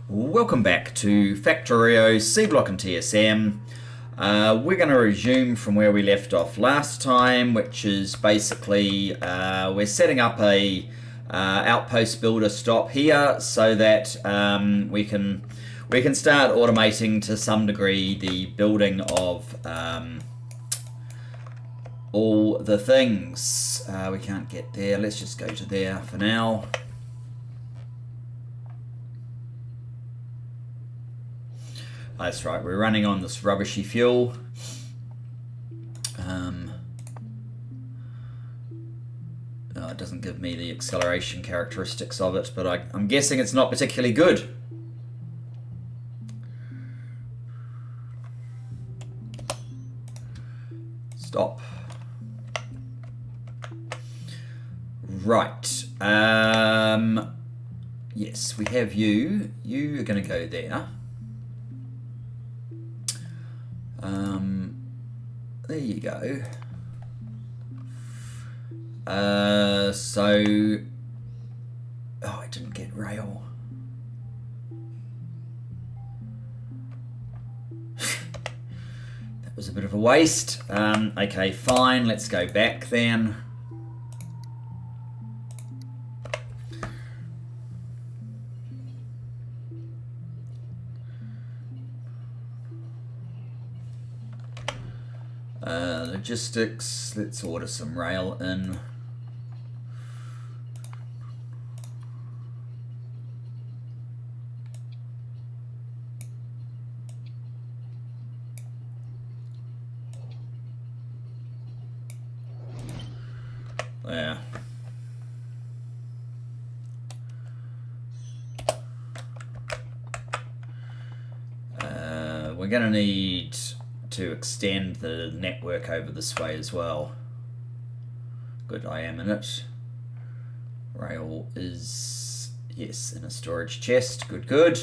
Welcome back to Factorio Seablock TSM. We're going to resume from where we left off last time, which is basically we're setting up a outpost builder stop here so that we can start automating to some degree the building of all the things. We can't get there. Let's just go to there for now. That's right, we're running on this rubbishy fuel. It doesn't give me the acceleration characteristics of it, but I'm guessing it's not particularly good. Stop. Right. Yes, we have you. You are going to go there. There you go. I didn't get rail. That was a bit of a waste. Okay, fine. Let's go back then. Logistics, let's order some rail in. There. We're going to need to extend the network over this way as well. Good, I am in it. Rail is, yes, in a storage chest. Good, good.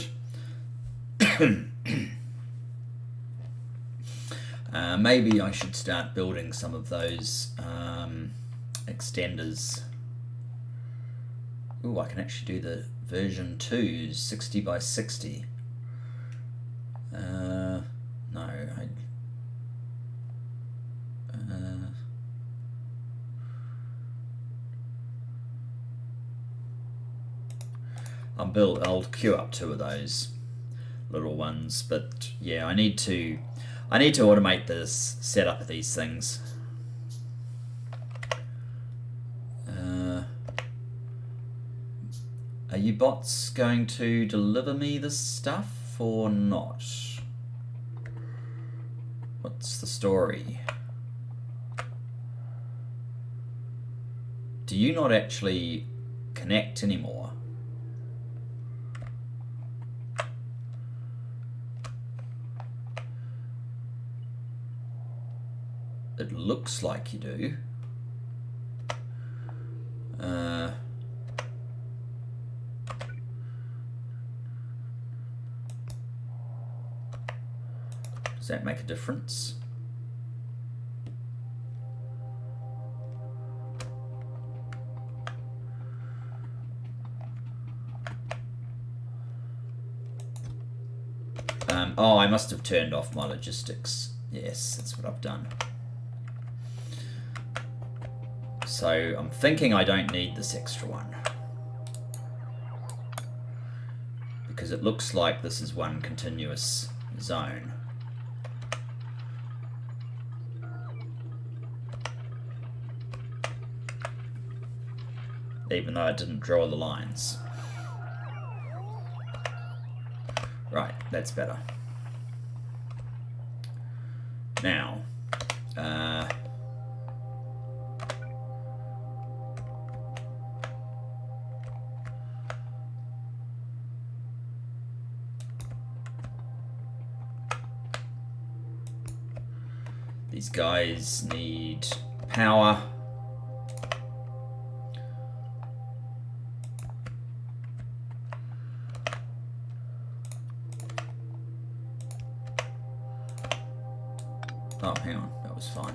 Maybe I should start building some of those extenders. Ooh, I can actually do the version 2, 60 by 60. No, I'll queue up 2 of those little ones, but yeah, I need to automate this setup of these things. Are you bots going to deliver me this stuff or not? What's the story? Do you not actually connect anymore? It looks like you do. Does that make a difference? Oh, I must have turned off my logistics. Yes, that's what I've done. So I'm thinking I don't need this extra one, because it looks like this is one continuous zone. Even though I didn't draw the lines. Right, that's better. Now, these guys need power. Oh, hang on, that was fine.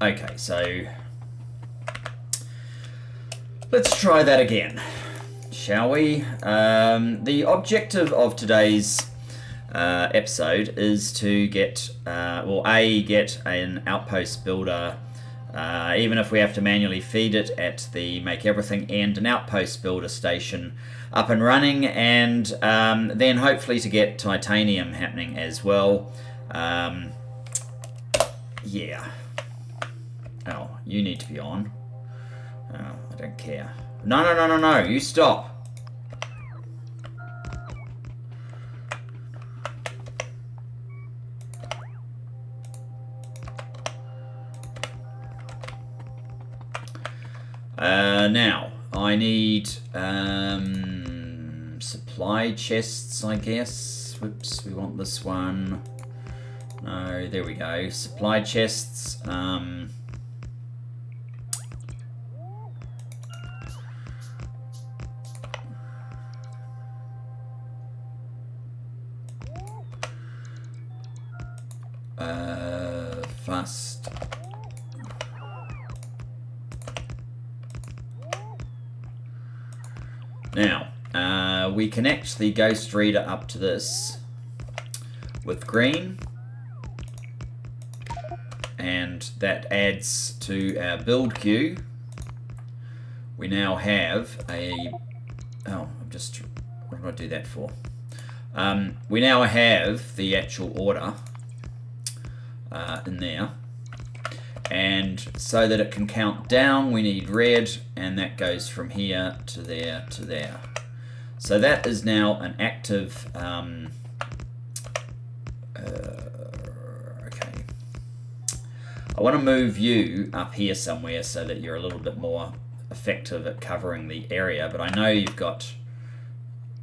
Okay, so let's try that again. shall we? The objective of today's episode is to get, get an outpost builder, even if we have to manually feed it at the Make Everything, and an outpost builder station up and running, and then hopefully to get titanium happening as well. Yeah. Oh, you need to be on. Oh, I don't care. No, you stop. Now, I need supply chests, I guess. Whoops, we want this one. No, there we go. Supply chests. Fast. Now, we connect the Ghost Reader up to this with green, and that adds to our build queue. We now have a... Oh, what did I do that for? We now have the actual order in there, and so that it can count down, we need red, and that goes from here to there to there. So that is now an active okay. I want to move you up here somewhere so that you're a little bit more effective at covering the area, but I know you've got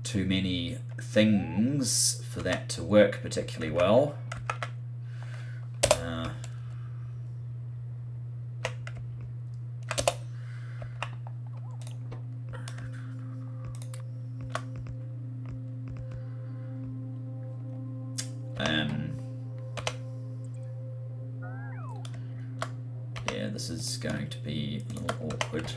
too many things for that to work particularly well. Yeah, this is going to be a little awkward.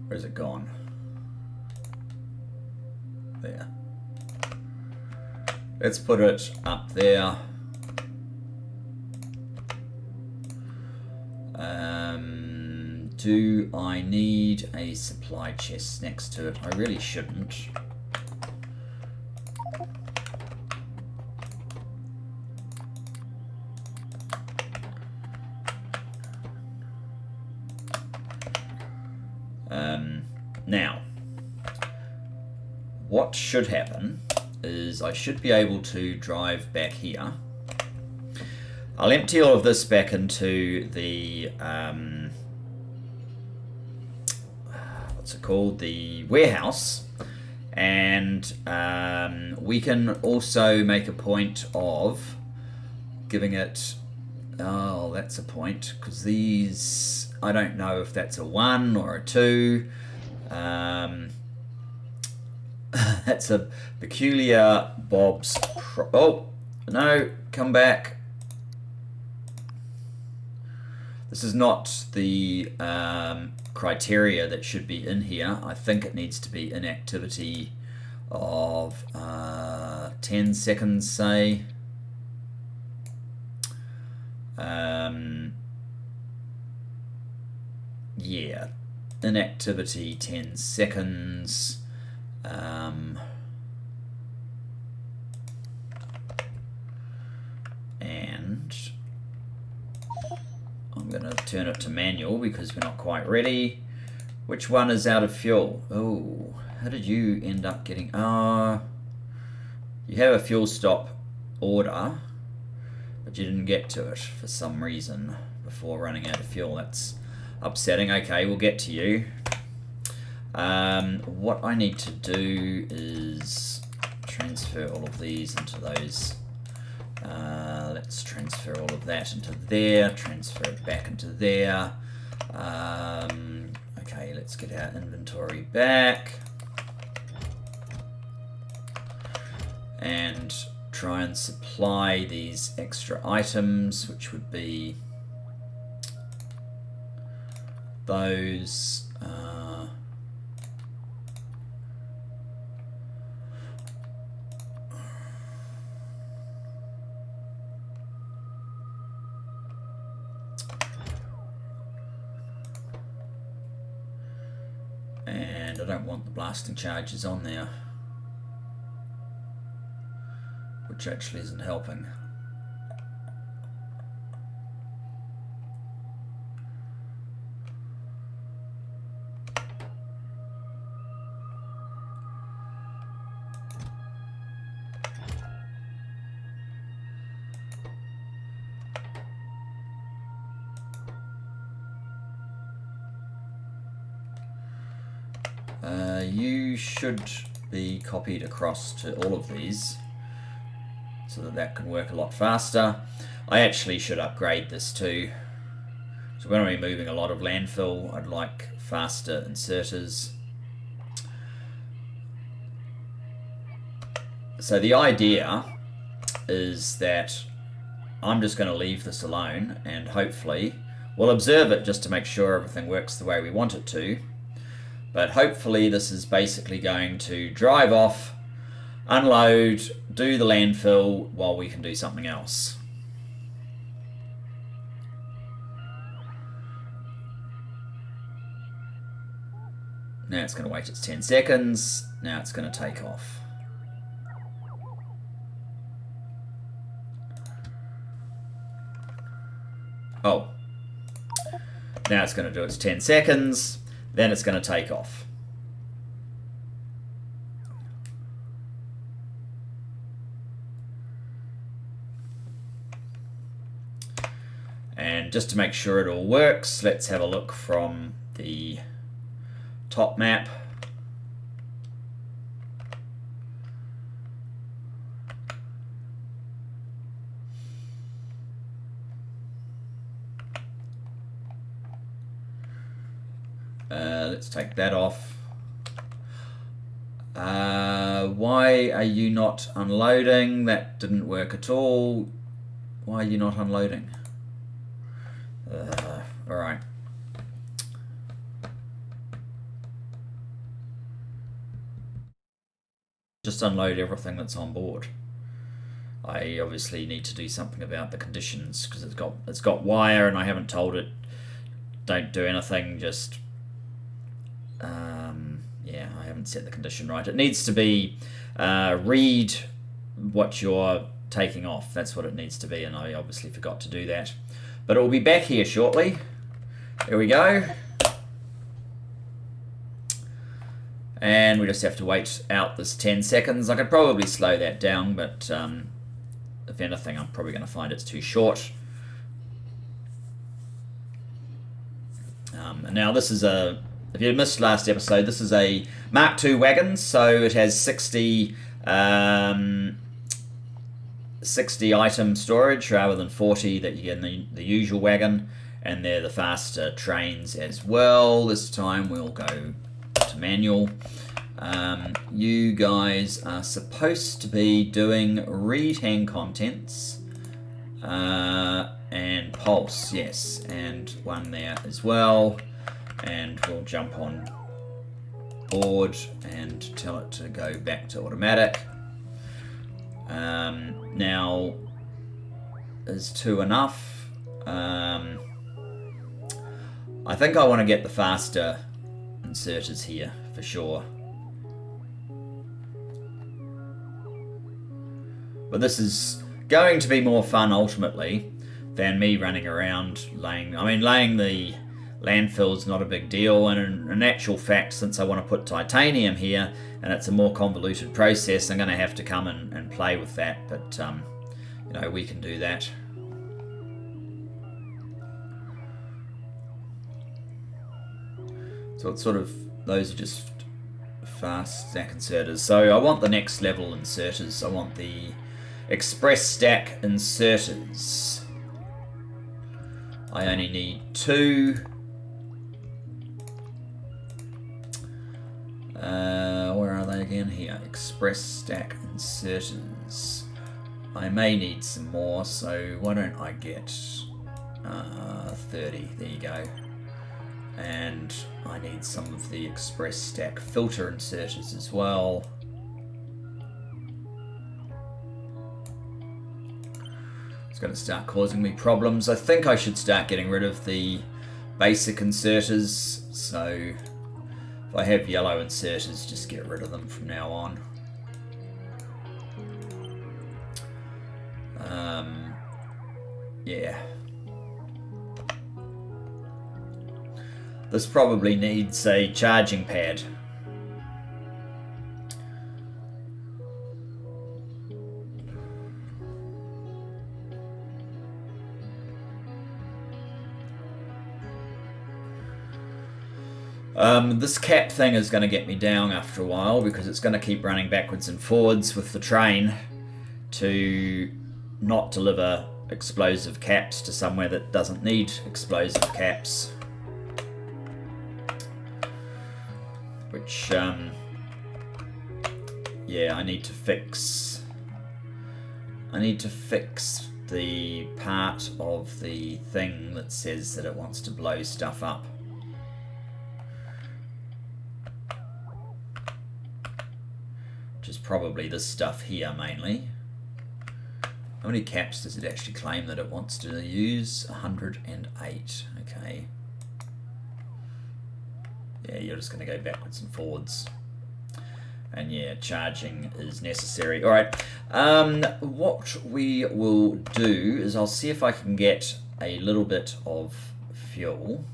Where's it gone? There. Let's put it up there. Do I need a supply chest next to it? I really shouldn't. Now, what should happen is I should be able to drive back here. I'll empty all of this back into the what's it called? The warehouse, and we can also make a point of giving it. Oh, that's a point, because these, I don't know if that's a 1 or a 2. That's a peculiar Bob's. Oh no, come back. This is not the criteria that should be in here. I think it needs to be inactivity of 10 seconds, say. Yeah, inactivity 10 seconds. And I'm going to turn it to manual because we're not quite ready. Which one is out of fuel? Oh, how did you end up getting... you have a fuel stop order, but you didn't get to it for some reason before running out of fuel. That's upsetting. Okay, we'll get to you. What I need to do is transfer all of these into those. Let's transfer all of that into there, transfer it back into there. Okay, let's get our inventory back. and try and supply these extra items, which would be those. And I don't want the blasting charges on there, which actually isn't helping. You should be copied across to all of these so that can work a lot faster. I actually should upgrade this too. So we're going to be moving a lot of landfill. I'd like faster inserters. So the idea is that I'm just going to leave this alone, and hopefully we'll observe it just to make sure everything works the way we want it to. But hopefully this is basically going to drive off, unload, do the landfill while we can do something else. Now it's going to wait its 10 seconds. Now it's going to take off. Oh. Now it's going to do its 10 seconds. Then it's going to take off. And just to make sure it all works, let's have a look from the top map. Let's take that off. Why are you not unloading? That didn't work at all. Why are you not unloading? Alright. Just unload everything that's on board. I obviously need to do something about the conditions because it's got wire and I haven't told it don't do anything, just yeah, I haven't set the condition right. It needs to be read what you're taking off. That's what it needs to be, and I obviously forgot to do that. But it will be back here shortly. There we go. And we just have to wait out this 10 seconds. I could probably slow that down, but if anything, I'm probably going to find it's too short. And now this is a... If you missed last episode, this is a Mark II wagon, so it has 60 item storage rather than 40 that you get in the usual wagon, and they're the faster trains as well. This time we'll go to manual. You guys are supposed to be doing read hang contents and pulse, yes, and one there as well. And we'll jump on board and tell it to go back to automatic. Now, is 2 enough? I think I want to get the faster inserters here for sure. But this is going to be more fun ultimately than me running around laying... I mean, laying the landfill's not a big deal, and in actual fact, since I want to put titanium here and it's a more convoluted process, I'm going to have to come and play with that, but you know, we can do that. So it's sort of, those are just fast stack inserters. So I want the next level inserters. I want the express stack inserters. I only need 2. Where are they again here? Express stack inserters. I may need some more, so why don't I get 30? There you go. And I need some of the express stack filter inserters as well. It's going to start causing me problems. I think I should start getting rid of the basic inserters. So if I have yellow inserters, just get rid of them from now on. Yeah. This probably needs a charging pad. This cap thing is going to get me down after a while because it's going to keep running backwards and forwards with the train to not deliver explosive caps to somewhere that doesn't need explosive caps. Which, yeah, I need to fix. I need to fix the part of the thing that says that it wants to blow stuff up. Which is probably this stuff here mainly. How many caps does it actually claim that it wants to use? 108. Okay. Yeah, you're just going to go backwards and forwards. And yeah, charging is necessary. Alright, what we will do is I'll see if I can get a little bit of fuel.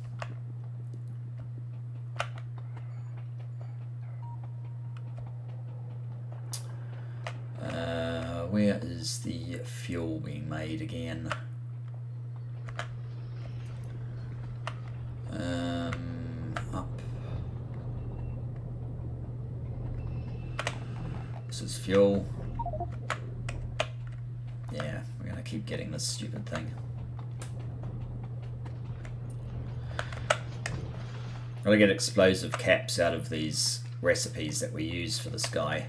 Where is the fuel being made again? Up. This is fuel. Yeah, we're going to keep getting this stupid thing. Gotta get explosive caps out of these recipes that we use for this guy.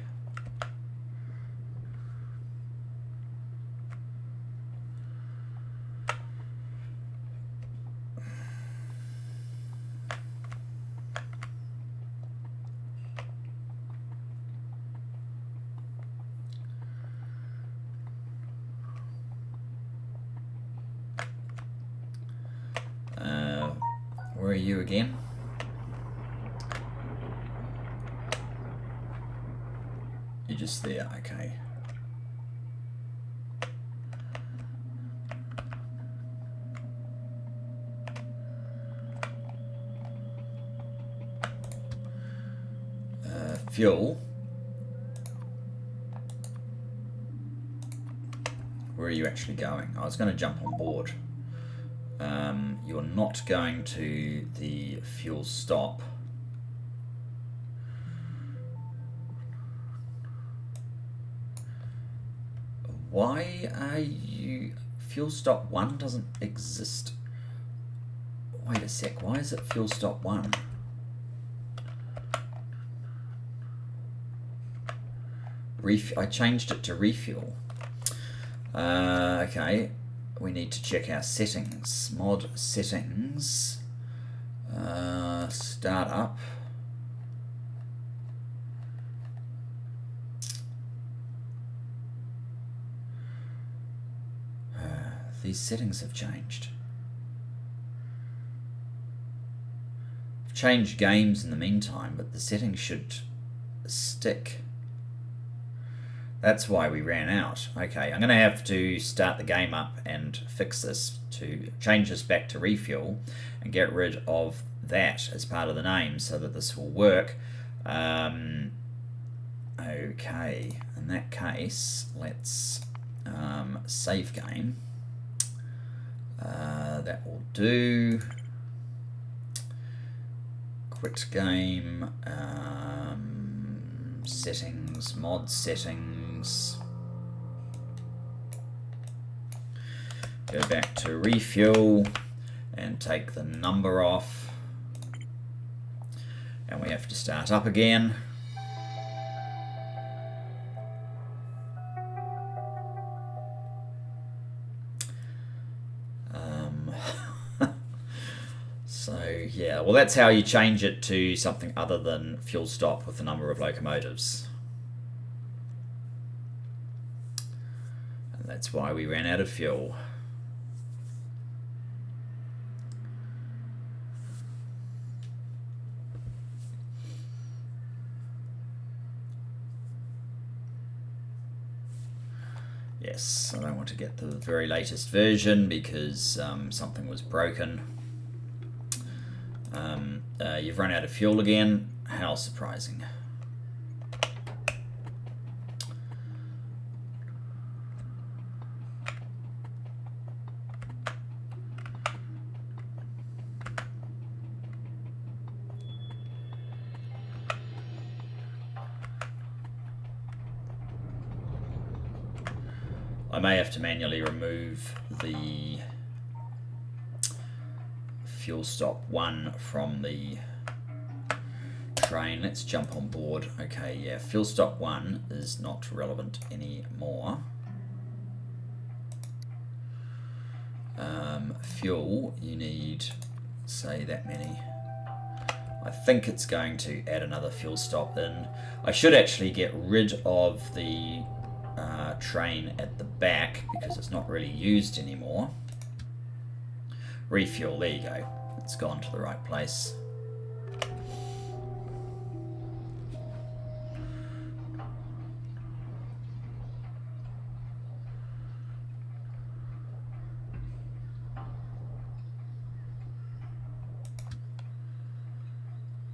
Where are you again? You're just there, okay. Fuel. Where are you actually going? I was going to jump on board. You're not going to the fuel stop. Why are you... Fuel stop 1 doesn't exist. Wait a sec, why is it fuel stop 1? I changed it to refuel. Okay. We need to check our settings. Mod settings. Startup. These settings have changed. I've changed games in the meantime, but the settings should stick. That's why we ran out. Okay, I'm going to have to start the game up and fix this to change this back to refuel and get rid of that as part of the name so that this will work. Okay, in that case, let's save game. That will do. Quit game. Settings, mod settings. Go back to refuel and take the number off. And we have to start up again. Yeah, well, that's how you change it to something other than fuel stop with the number of locomotives. And that's why we ran out of fuel. Yes, I don't want to get the very latest version because something was broken. You've run out of fuel again. How surprising. I may have to manually remove the fuel stop 1 from the train. Let's jump on board. Okay, yeah, fuel stop 1 is not relevant anymore. Fuel, you need, say, that many. I think it's going to add another fuel stop in. I should actually get rid of the train at the back because it's not really used anymore. Refuel, there you go. It's gone to the right place.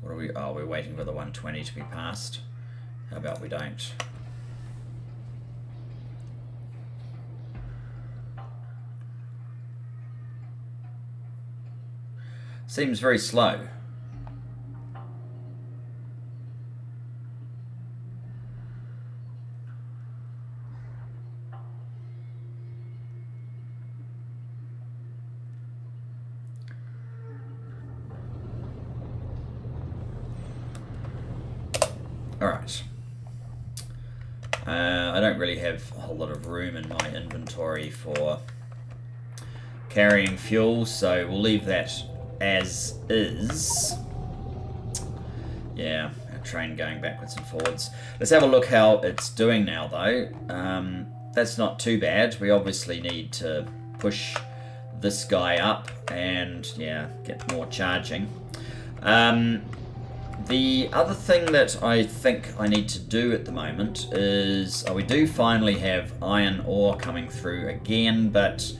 What are we? Oh, we're waiting for the 120 to be passed. How about we don't? Seems very slow. Alright. I don't really have a whole lot of room in my inventory for carrying fuel, so we'll leave that as is. Yeah, our train going backwards and forwards. Let's have a look how it's doing now, though. That's not too bad. We obviously need to push this guy up and, yeah, get more charging. The other thing that I think I need to do at the moment is, we do finally have iron ore coming through again, but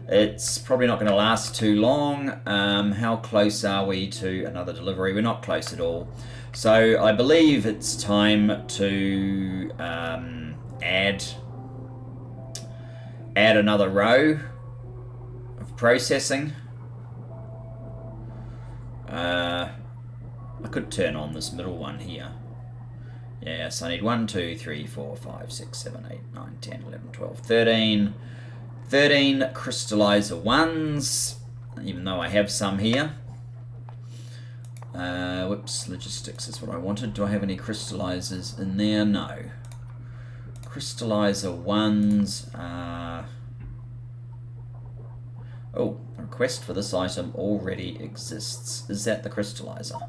it's probably not going to last too long. How close are we to another delivery? We're not close at all. So I believe it's time to add another row of processing. I could turn on this middle one here. Yes, I need 1, 2, 3, 4, 5, 6, 7, 8, 9, 10, 11, 12, 13. 13 crystallizer 1s, even though I have some here. Whoops, logistics is what I wanted. Do I have any crystallizers in there? No. Crystallizer 1s. Oh, a request for this item already exists. Is that the crystallizer?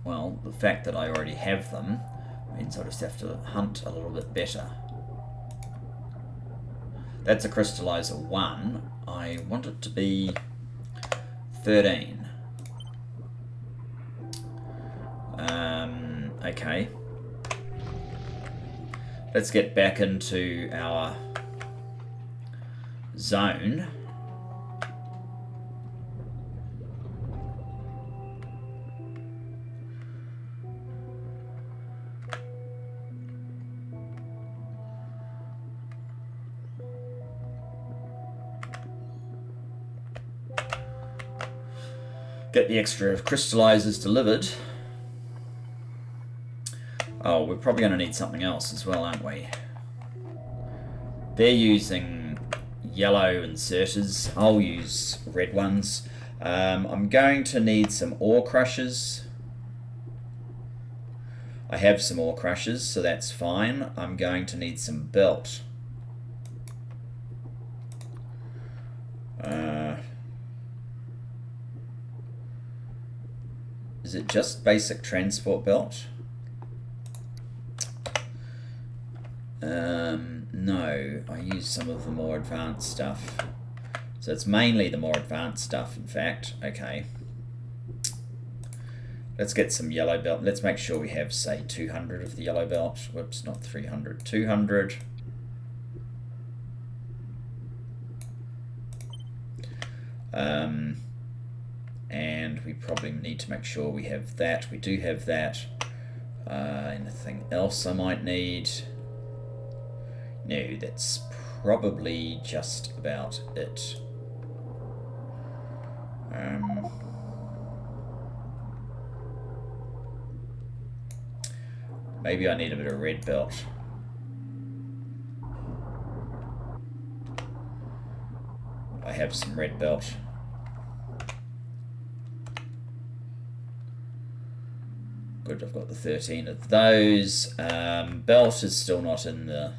Well, the fact that I already have them means I'll just have to hunt a little bit better. That's a crystallizer 1. I want it to be 13. Okay. Let's get back into our zone. Get the extra crystallizers delivered. Oh, we're probably going to need something else as well, aren't we? They're using yellow inserters. I'll use red ones. I'm going to need some ore crushers. I have some ore crushers, so that's fine. I'm going to need some belt. Is it just basic transport belt? No, I use some of the more advanced stuff. So it's mainly the more advanced stuff, in fact. Okay. Let's get some yellow belt. Let's make sure we have, say, 200 of the yellow belt. Whoops, not 300. 200. And we probably need to make sure we have that. We do have that. Anything else I might need? No, that's probably just about it. Maybe I need a bit of red belt. I have some red belt. Good, I've got the 13 of those. Belt is still not in the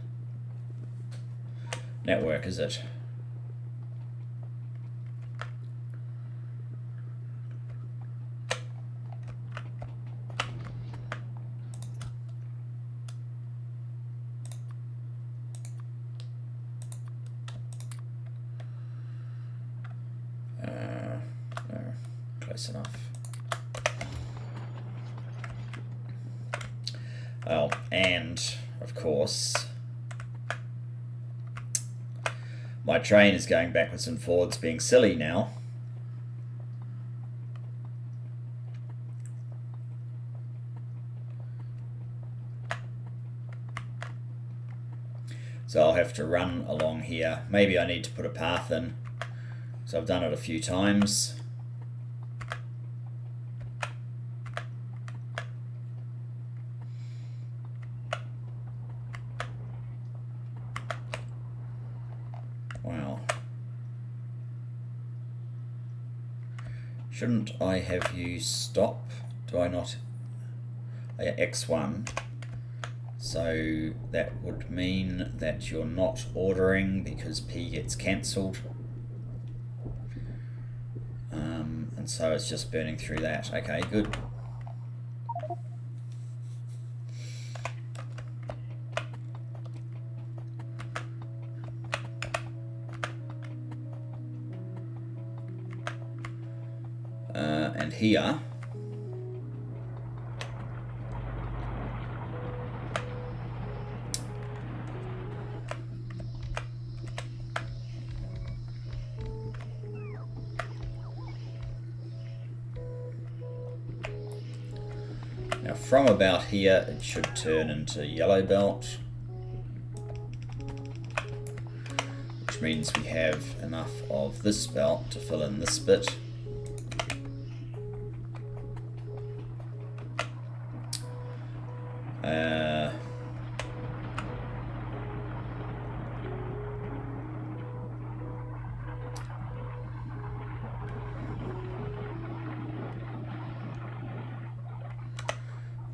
network, is it? No, close enough. Well, and of course, my train is going backwards and forwards, being silly now. So I'll have to run along here. Maybe I need to put a path in. So I've done it a few times. Wow. Shouldn't I have you stop? Do I not? Oh, yeah, X1. So that would mean that you're not ordering because P gets cancelled. And so it's just burning through that. Okay, good. And here, now from about here it should turn into yellow belt, which means we have enough of this belt to fill in this bit.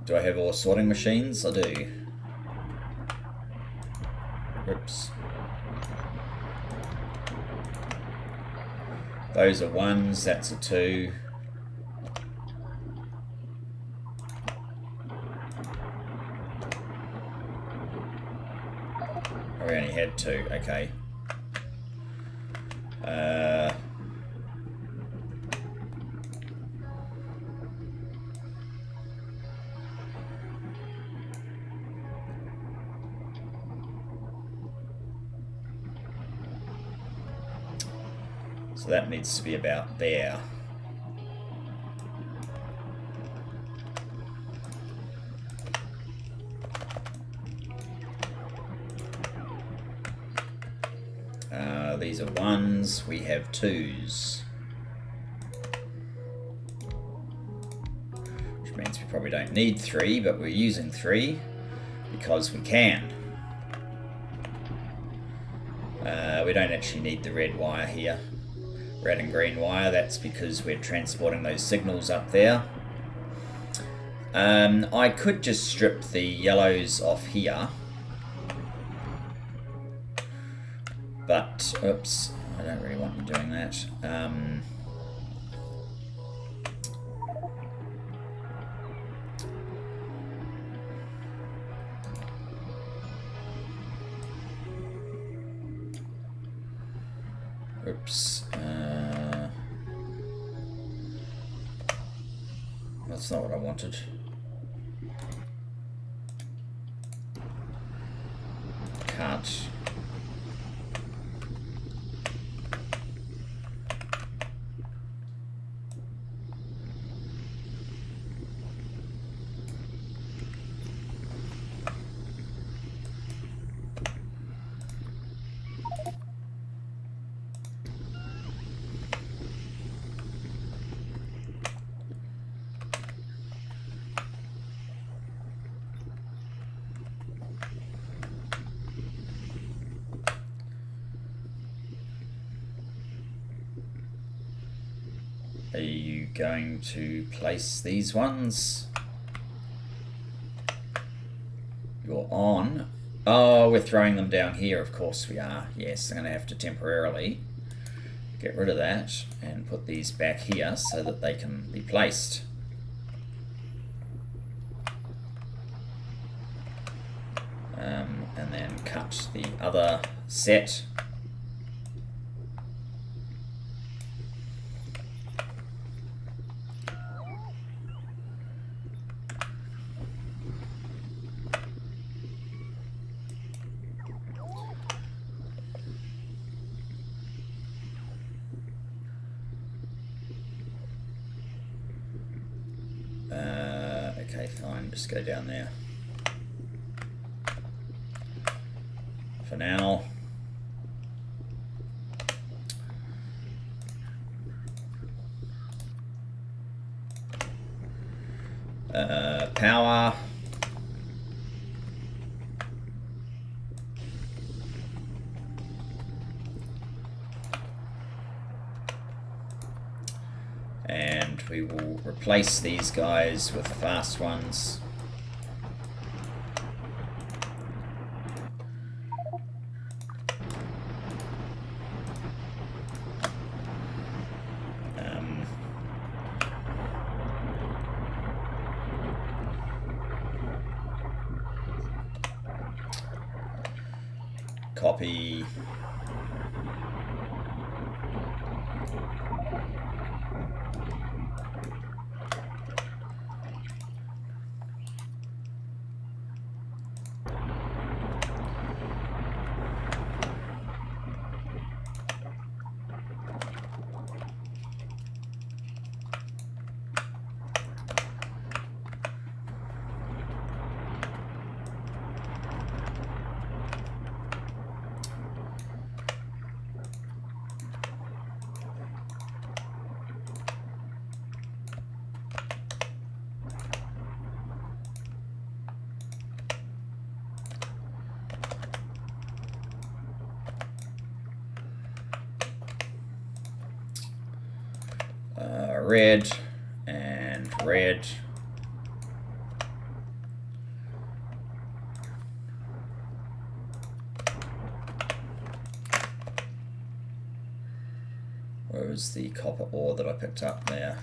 Do I have all sorting machines? I do. Oops. Those are 1s, that's a 2. Oh, we only had 2, okay. So that needs to be about there. These are 1s, we have 2s. Which means we probably don't need 3, but we're using 3 because we can. We don't actually need the red wire here. Red and green wire, that's because we're transporting those signals up there. I could just strip the yellows off here. But, oops, I don't really want you doing that. Oops. That's not what I wanted. Cut. Are you going to place these ones? You're on. Oh, we're throwing them down here, of course we are. Yes, I'm going to have to temporarily get rid of that and put these back here so that they can be placed. And then cut the other set. Okay, fine, just go down there. For now. Power. And we will replace these guys with fast ones. Copy. Red and red. Where was the copper ore that I picked up there?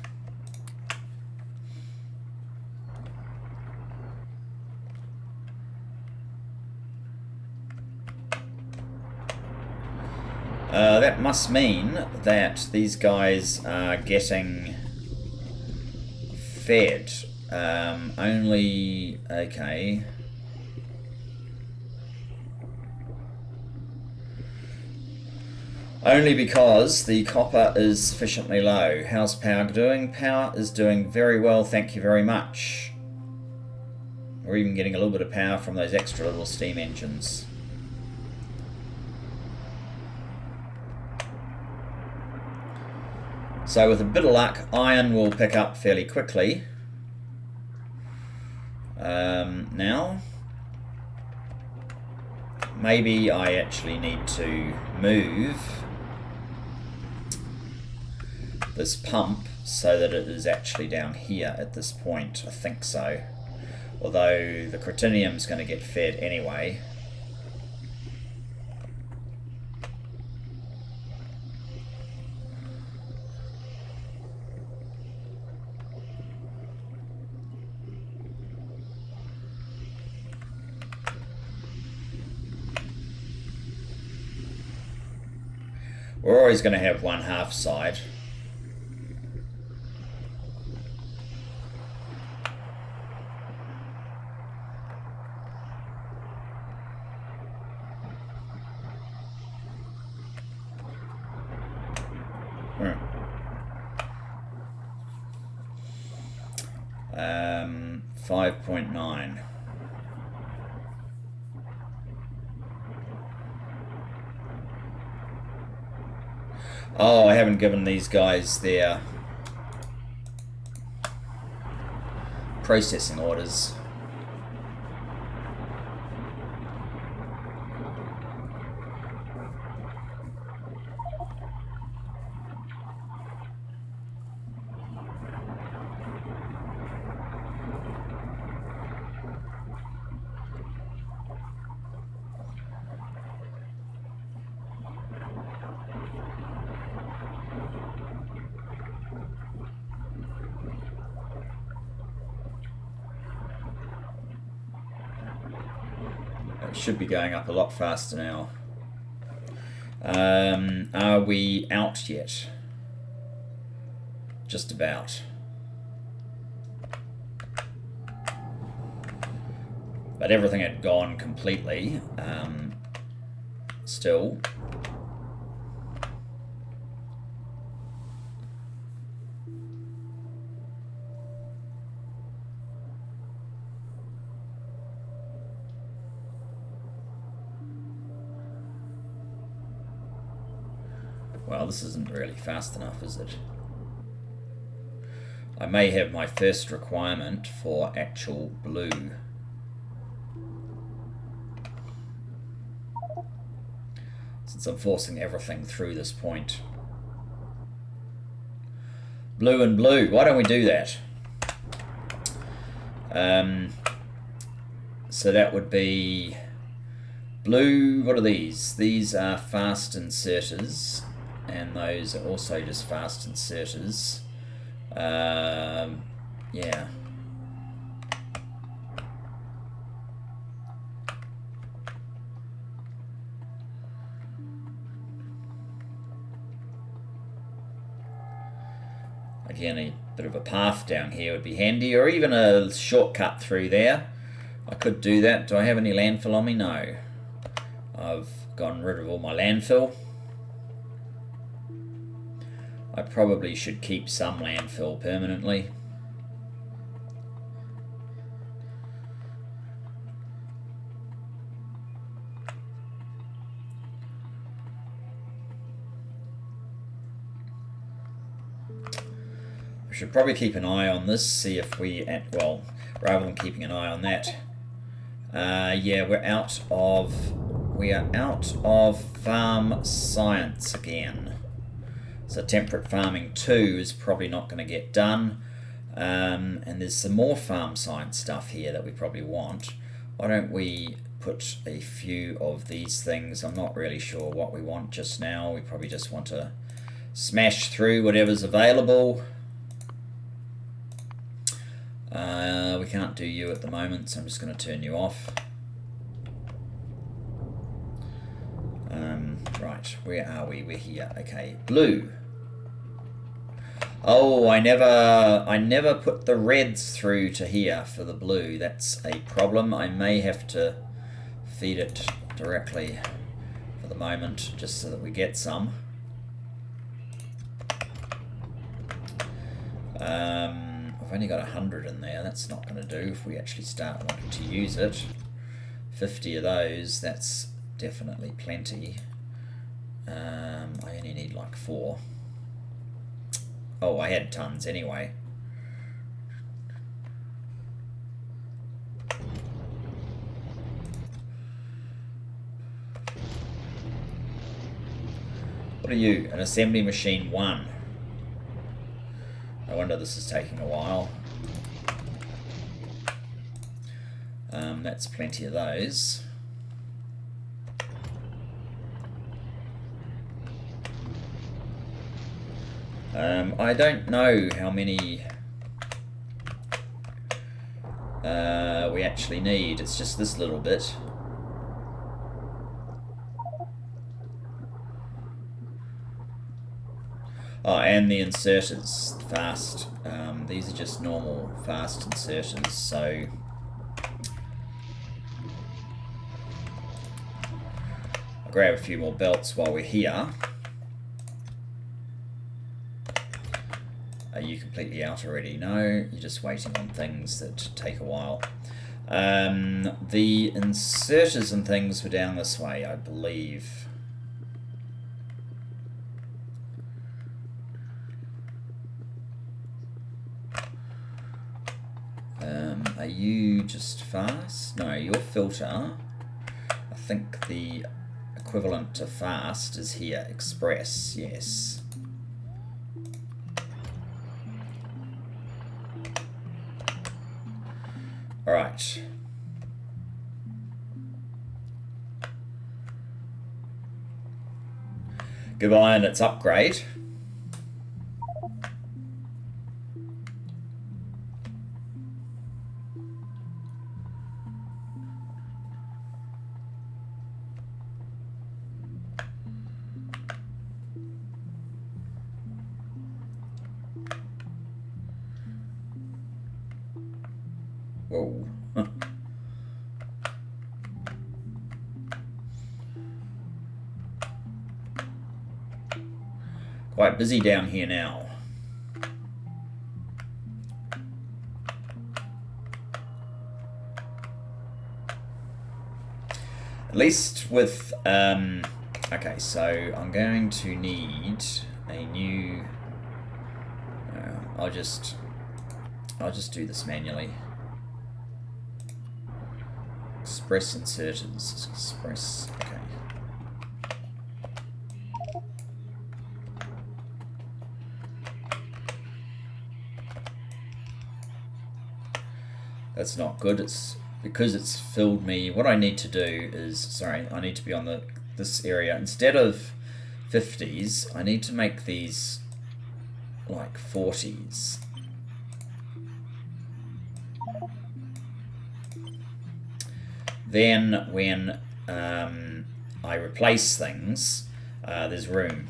That must mean that these guys are getting fed. Only, okay. Only because the copper is sufficiently low. How's power doing? Power is doing very well, thank you very much. We're even getting a little bit of power from those extra little steam engines. So with a bit of luck, iron will pick up fairly quickly. Now, maybe I actually need to move this pump so that it is actually down here at this point. I think so. Although the critinium is going to get fed anyway. We're always going to have one half side. Hmm. 5.9. Oh, I haven't given these guys their processing orders. It should be going up a lot faster now. Are we out yet? Just about. But everything had gone completely. Still. Well, this isn't really fast enough, is it? I may have my first requirement for actual blue. Since I'm forcing everything through this point. Blue and blue. Why don't we do that? So that would be blue. What are these? These are fast inserters. And those are also just fast inserters. Yeah. Again, a bit of a path down here would be handy, or even a shortcut through there. I could do that. Do I have any landfill on me? No. I've gotten rid of all my landfill. I probably should keep some landfill permanently. I should probably keep an eye on this, see if we, well, rather than keeping an eye on that. Yeah, we are out of farm science again. So temperate farming 2 is probably not going to get done. And there's some more farm science stuff here that we probably want. Why don't we put a few of these things? I'm not really sure what we want just now. We probably just want to smash through whatever's available. We can't do you at the moment, so I'm just going to turn you off. Right, where are we? We're here. Okay, blue. Oh, I never put the reds through to here for the blue. That's a problem. I may have to feed it directly for the moment, just so that we get some. I've only got 100 in there. That's not going to do if we actually start wanting to use it. 50 of those, that's definitely plenty. I only need like 4. Oh, I had tons anyway. What are you? An assembly machine 1. No wonder this is taking a while. That's plenty of those. I don't know how many we actually need. It's just this little bit. Oh, and the inserters, fast. These are just normal fast inserters, so I'll grab a few more belts while we're here. Are you completely out already? No, you're just waiting on things that take a while. The inserters and things were down this way, I believe. Are you just fast? No, your filter. I think the equivalent to fast is here. Express, yes. Alright. Goodbye and its upgrade. Whoa. Quite busy down here now. At least with okay, so I'm going to need a new I'll just do this manually. Express inserters. Express, okay. That's not good. It's because it's filled me. What I need to do is, sorry, I need to be on this area. Instead of 50s, I need to make these like 40s. Then when I replace things, there's room.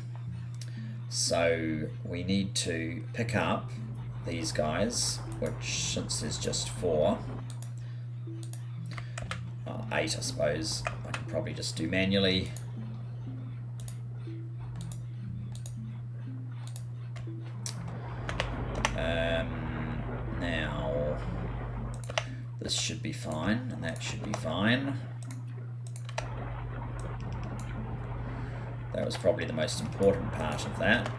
So we need to pick up these guys, which since there's just 4, 8 I suppose, I can probably just do manually. Now this should be fine, and that should be fine. That was probably the most important part of that.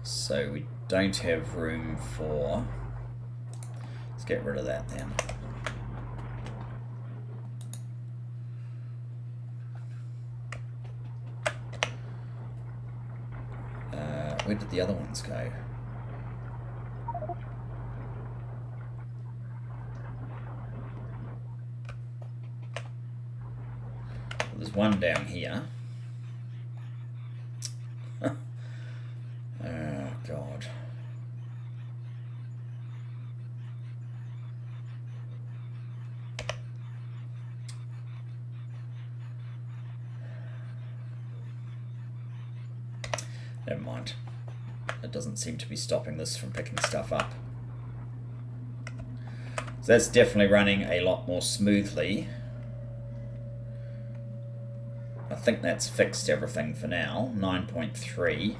So we don't have room for... Let's get rid of that then. Where did the other ones go? Well, there's one down here. Oh, God. Never mind. It doesn't seem to be stopping this from picking stuff up. So that's definitely running a lot more smoothly. I think that's fixed everything for now. 9.3.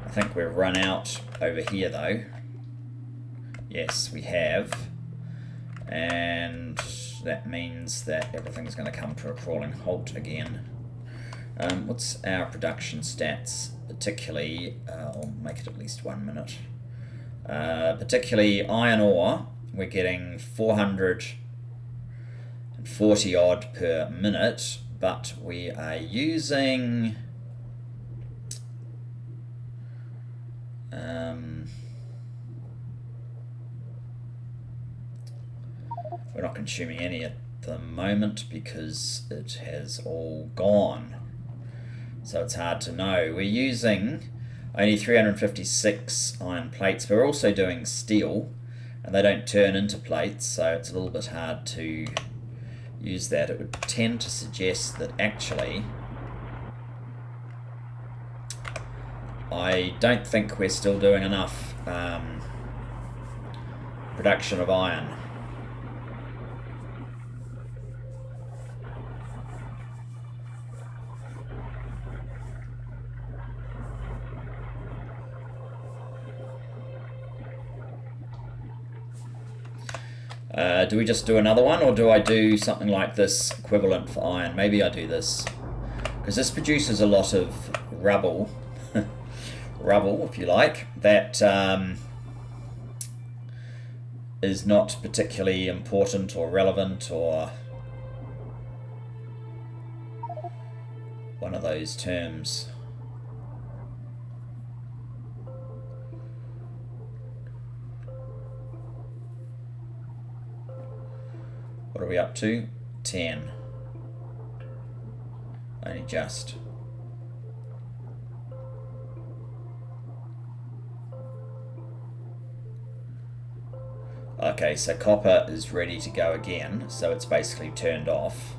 I think we've run out over here though. Yes, we have. And that means that everything's going to come to a crawling halt again. What's our production stats? Particularly, I'll make it at least 1 minute. Particularly iron ore, we're getting 440 odd per minute, but we are using we're not consuming any at the moment because it has all gone. So it's hard to know. We're using only 356 iron plates, but we're also doing steel, and they don't turn into plates, so it's a little bit hard to use that. It would tend to suggest that actually I don't think we're still doing enough production of iron. Do we just do another one, or do I do something like this equivalent for iron? Maybe I do this, because this produces a lot of rubble, rubble if you like, that is not particularly important or relevant, or one of those terms. What are we up to? 10. Only just. Okay, so copper is ready to go again, so it's basically turned off.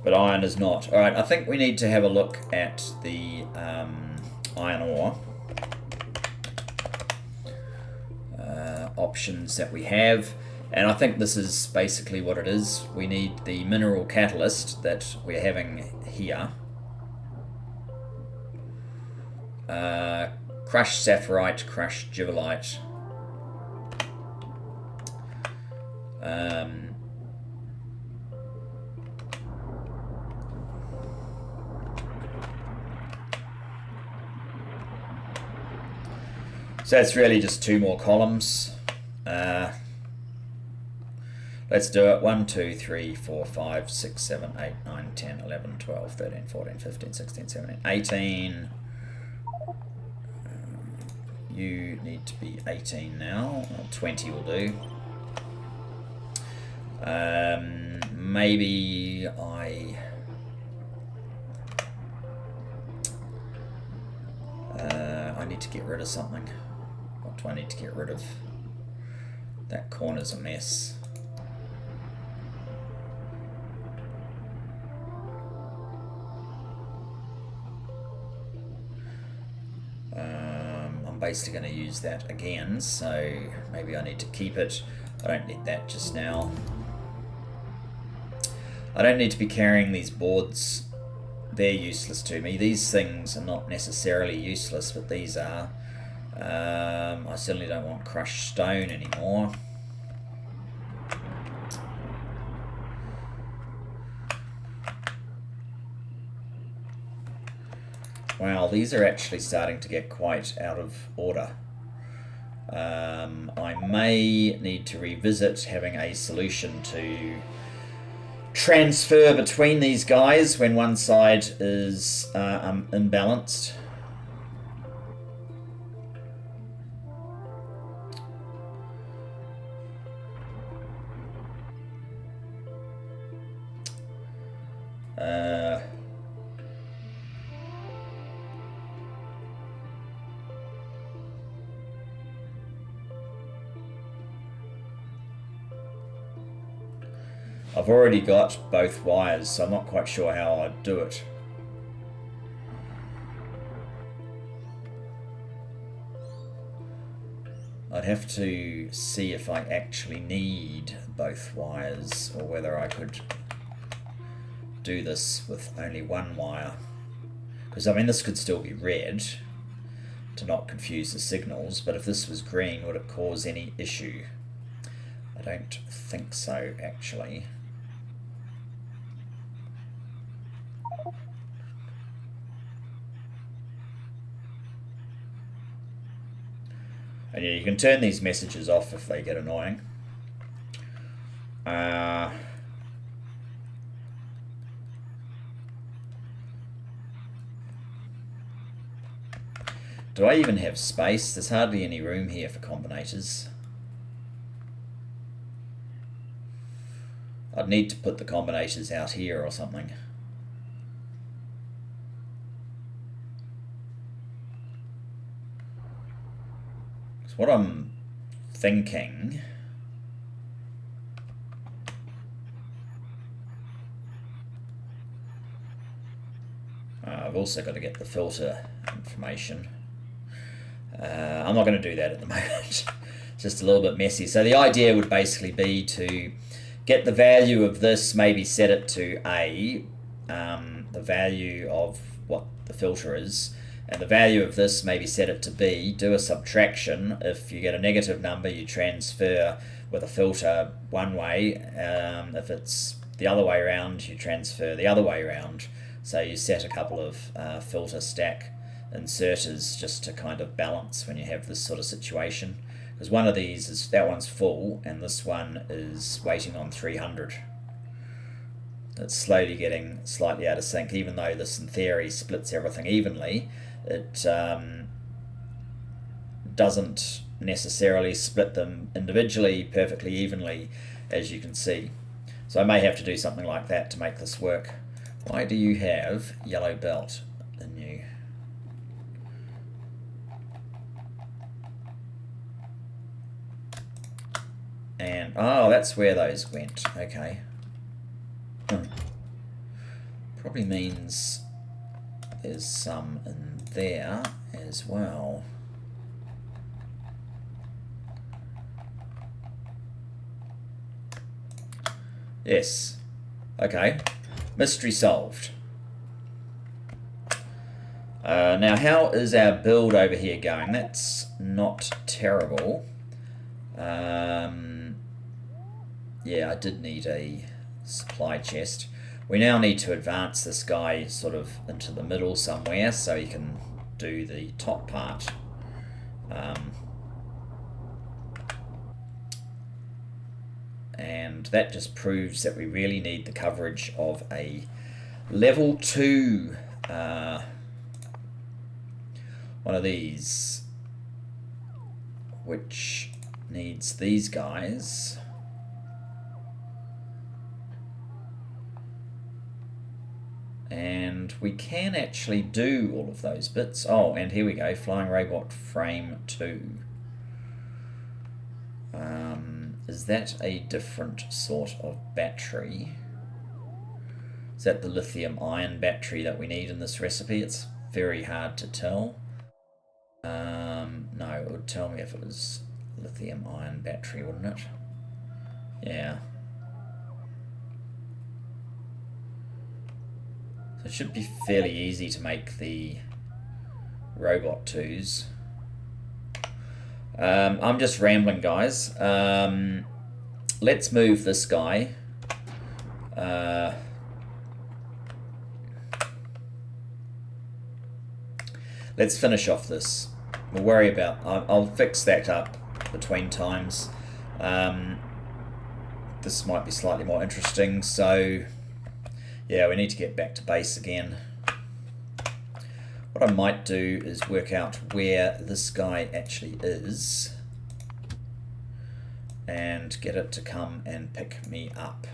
But iron is not. Alright, I think we need to have a look at the iron ore options that we have, and I think this is basically what it is. We need the mineral catalyst that we're having here. Crushed sapphirite, crushed gibbelite. So it's really just 2 more columns. Let's do it. 1, 2, 3, 4, 5, 6, 7, 8, 9, 10, 11, 12, 13, 14, 15, 16, 17, 18. You need to be 18 now. Well, 20 will do. Maybe I need to get rid of something. What do I need to get rid of? That corner's a mess. I'm basically going to use that again, so maybe I need to keep it. I don't need that just now. I don't need to be carrying these boards. They're useless to me. These things are not necessarily useless, but these are. I certainly don't want crushed stone anymore. Wow, these are actually starting to get quite out of order. I may need to revisit having a solution to transfer between these guys when one side is imbalanced. I've already got both wires, so I'm not quite sure how I'd do it. I'd have to see if I actually need both wires, or whether I could do this with only one wire. Because, I mean, this could still be red to not confuse the signals, but if this was green, would it cause any issue? I don't think so, actually. And yeah, you can turn these messages off if they get annoying. Do I even have space? There's hardly any room here for combinators. I'd need to put the combinators out here or something. So what I'm thinking... I've also got to get the filter information. I'm not going to do that at the moment. It's just a little bit messy. So the idea would basically be to get the value of this, maybe set it to A, the value of what the filter is, and the value of this, maybe set it to B, do a subtraction. If you get a negative number, you transfer with a filter one way. If it's the other way around, you transfer the other way around. So you set a couple of filter stack inserters just to kind of balance when you have this sort of situation. Because one of these is, that one's full, and this one is waiting on 300. It's slowly getting slightly out of sync, even though this in theory splits everything evenly. It doesn't necessarily split them individually perfectly evenly, as you can see. So I may have to do something like that to make this work. Why do you have yellow belt in you? And, oh, that's where those went. Okay. Probably means there's some in there as well. Yes. Okay. Mystery solved. Now, how is our build over here going? That's not terrible. Yeah, I did need a supply chest. We now need to advance this guy sort of into the middle somewhere so he can do the top part. And that just proves that we really need the coverage of a level 2 one of these, which needs these guys. And we can actually do all of those bits. Oh, and here we go, flying robot frame 2. Is that a different sort of battery? Is that the lithium ion battery that we need in this recipe? It's very hard to tell. No, it would tell me if it was lithium ion battery, wouldn't it? Yeah. So it should be fairly easy to make the robot 2s. I'm just rambling, guys. Let's move this guy. Let's finish off this. We'll worry about... I'll fix that up between times. This might be slightly more interesting, so... yeah, we need to get back to base again. What I might do is work out where this guy actually is and get it to come and pick me up.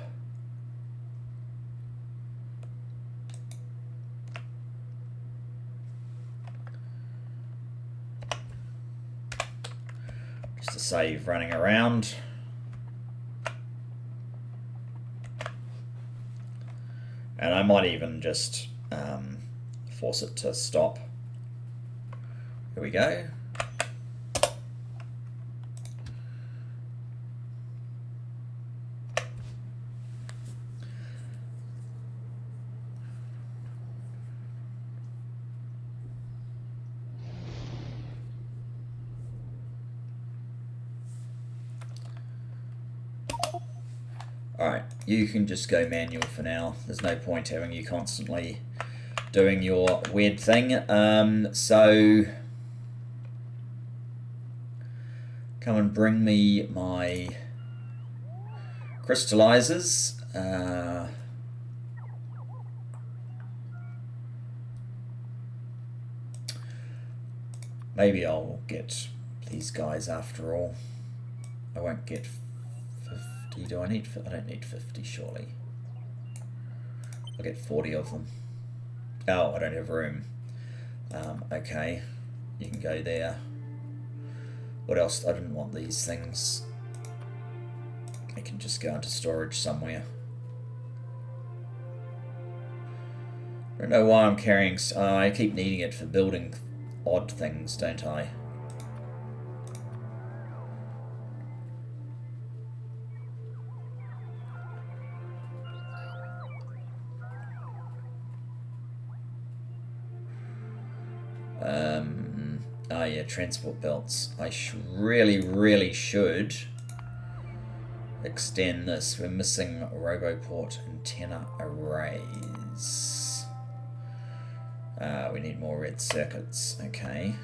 Just to save running around. And I might even just force it to stop. Here we go. Alright, you can just go manual for now. There's no point having you constantly doing your weird thing. So come and bring me my crystallizers. Maybe I'll get these guys after all. I won't get 50. Do I need? I don't need 50 surely. I'll get 40 of them. Oh, I don't have room. Okay, you can go there. What else? I didn't want these things. They can just go into storage somewhere. I don't know why I'm carrying... I keep needing it for building odd things, don't I? Oh yeah, transport belts. I really should extend this. We're missing Roboport antenna arrays. We need more red circuits. Okay.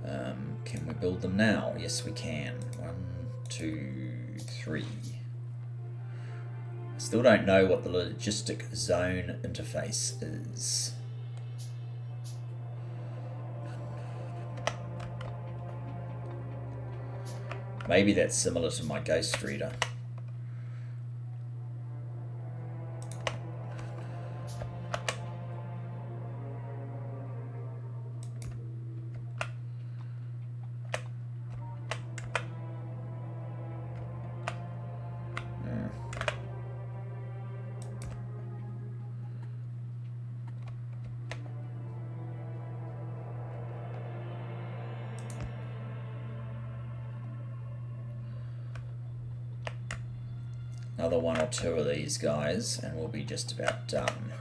Can we build them now? Yes, we can. 1, 2, 3. Still don't know what the logistic zone interface is. Maybe that's similar to my Ghost Reader. Another 1 or 2 of these guys and we'll be just about done.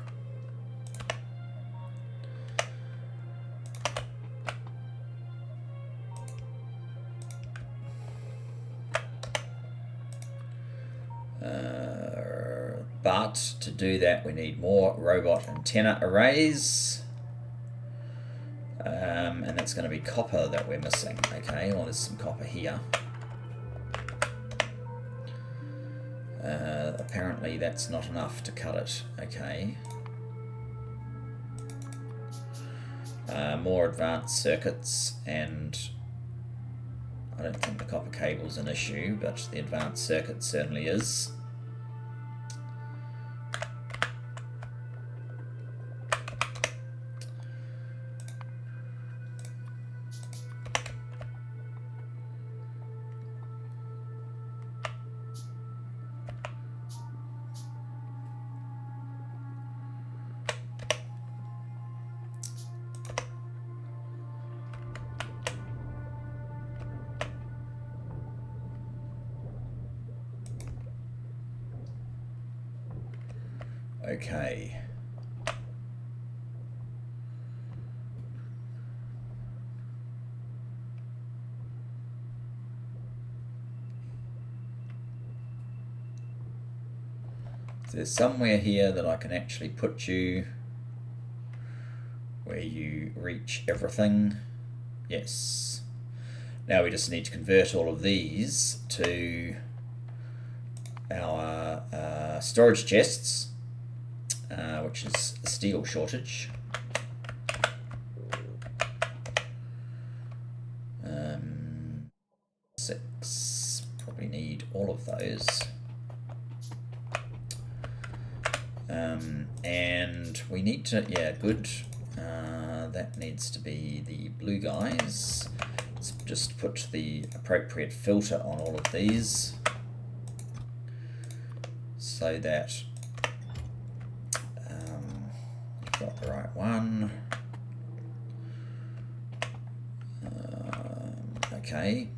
But to do that we need more robot antenna arrays. And that's going to be copper that we're missing. Okay, well there's some copper here. Apparently that's not enough to cut it. Okay. More advanced circuits, and I don't think the copper cable's an issue, but the advanced circuit certainly is. Okay. So there's somewhere here that I can actually put you where you reach everything. Yes. Now we just need to convert all of these to our storage chests. Which is a steel shortage. Six. Probably need all of those. And we need to, yeah, good. That needs to be the blue guys. Let's just put the appropriate filter on all of these so that got the right one. Okay.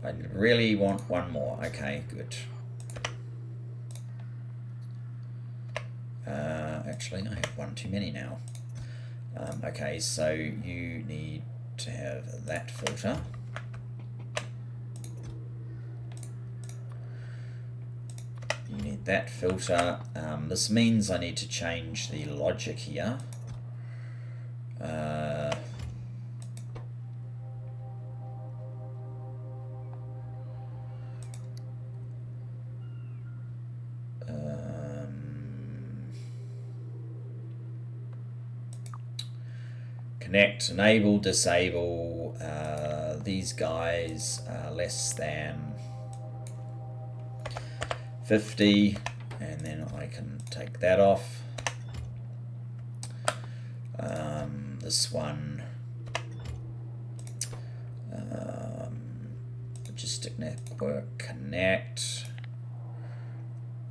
I really want one more. Okay, good. Actually, I have one too many now. Okay, so you need to have that filter. You need that filter. This means I need to change the logic here. Connect, enable, disable, these guys are less than 50, and then I can take that off. This one, logistic network, connect,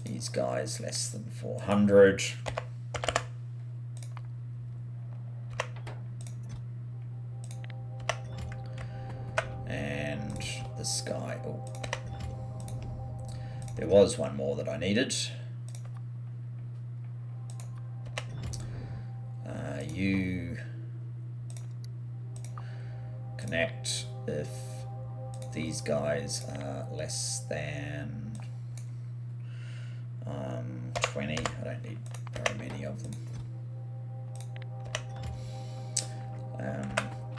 these guys less than 400. And this guy, oh, there was one more that I needed. You connect if these guys are less than 20. I don't need very many of them.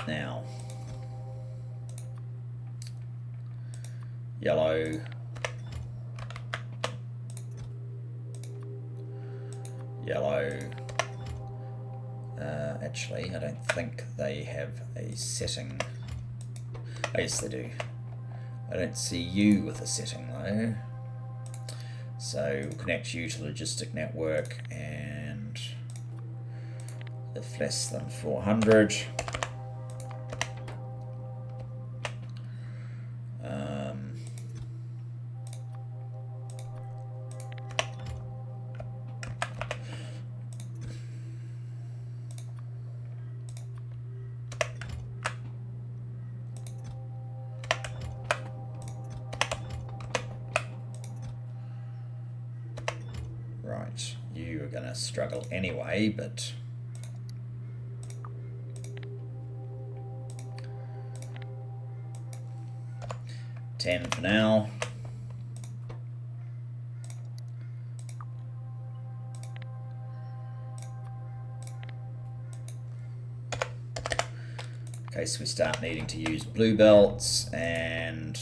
Now, yellow, yellow. Actually, I don't think they have a setting. Oh, yes, they do. I don't see you with a setting though. So we'll connect you to logistic network, and if less than 400. Right, you are going to struggle anyway, but $10 for now. In case we start needing to use blue belts, and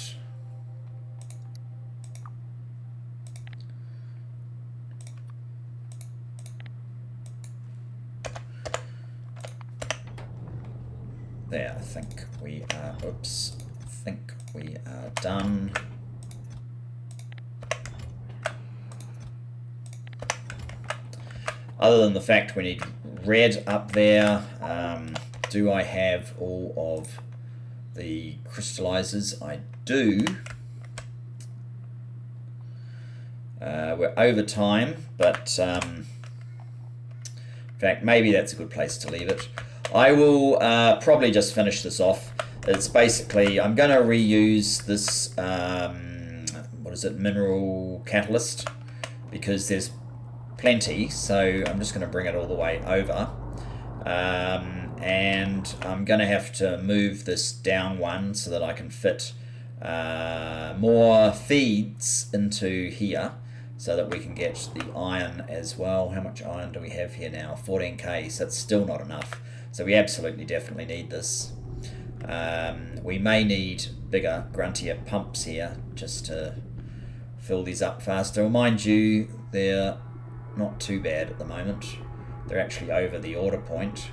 there, I think we are, oops, I think we are done. Other than the fact we need red up there, do I have all of the crystallizers? I do. We're over time, but in fact, maybe that's a good place to leave it. I will probably just finish this off. It's basically, I'm going to reuse this, what is it, mineral catalyst, because there's plenty, so I'm just going to bring it all the way over. And I'm going to have to move this down one so that I can fit more feeds into here, so that we can get the iron as well. How much iron do we have here now? 14k, so it's still not enough. So we absolutely definitely need this. We may need bigger, gruntier pumps here just to fill these up faster. Well, mind you, they're not too bad at the moment. They're actually over the order point.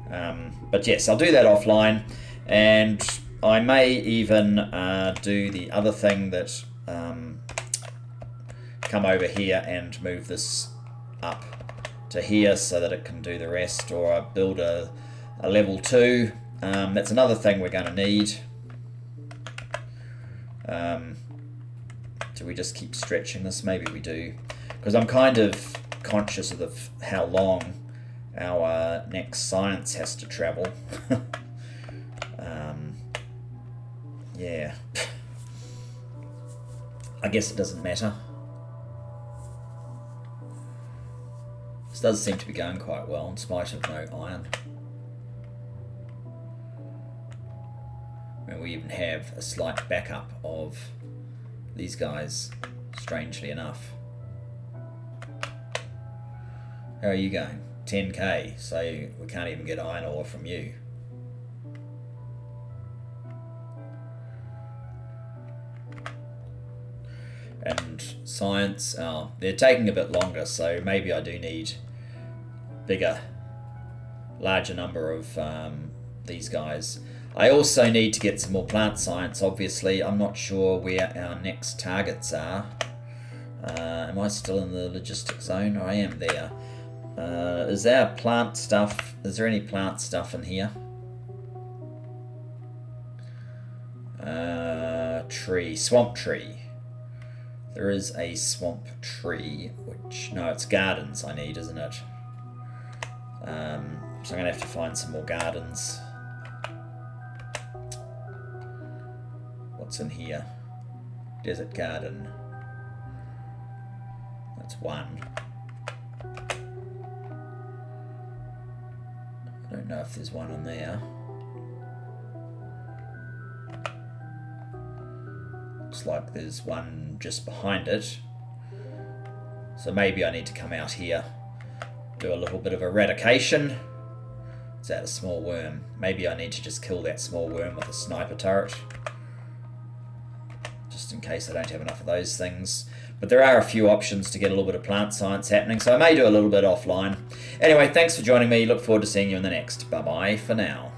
But yes, I'll do that offline, and I may even do the other thing that come over here and move this up to here so that it can do the rest, or build a level 2. That's another thing we're going to need. Do we just keep stretching this? Maybe we do, because I'm kind of conscious of how long our next science has to travel. Yeah, I guess it doesn't matter. This does seem to be going quite well in spite of no iron. And we even have a slight backup of these guys, strangely enough. How are you going? 10k, so we can't even get iron ore from you. And science, oh, they're taking a bit longer, so maybe I do need larger number of these guys. I also need to get some more plant science, obviously. I'm not sure where our next targets are. Am I still in the logistic zone? I am there. Is there plant stuff? Is there any plant stuff in here? Tree, swamp tree. There is a swamp tree, which, no, it's gardens I need, isn't it? So I'm going to have to find some more gardens. What's in here? Desert garden. That's one. I don't know if there's one in there. Looks like there's one just behind it. So maybe I need to come out here, do a little bit of eradication. Is that a small worm? Maybe I need to just kill that small worm with a sniper turret, just in case I don't have enough of those things. But there are a few options to get a little bit of plant science happening, so I may do a little bit offline. Anyway, thanks for joining me. Look forward to seeing you in the next. Bye-bye for now.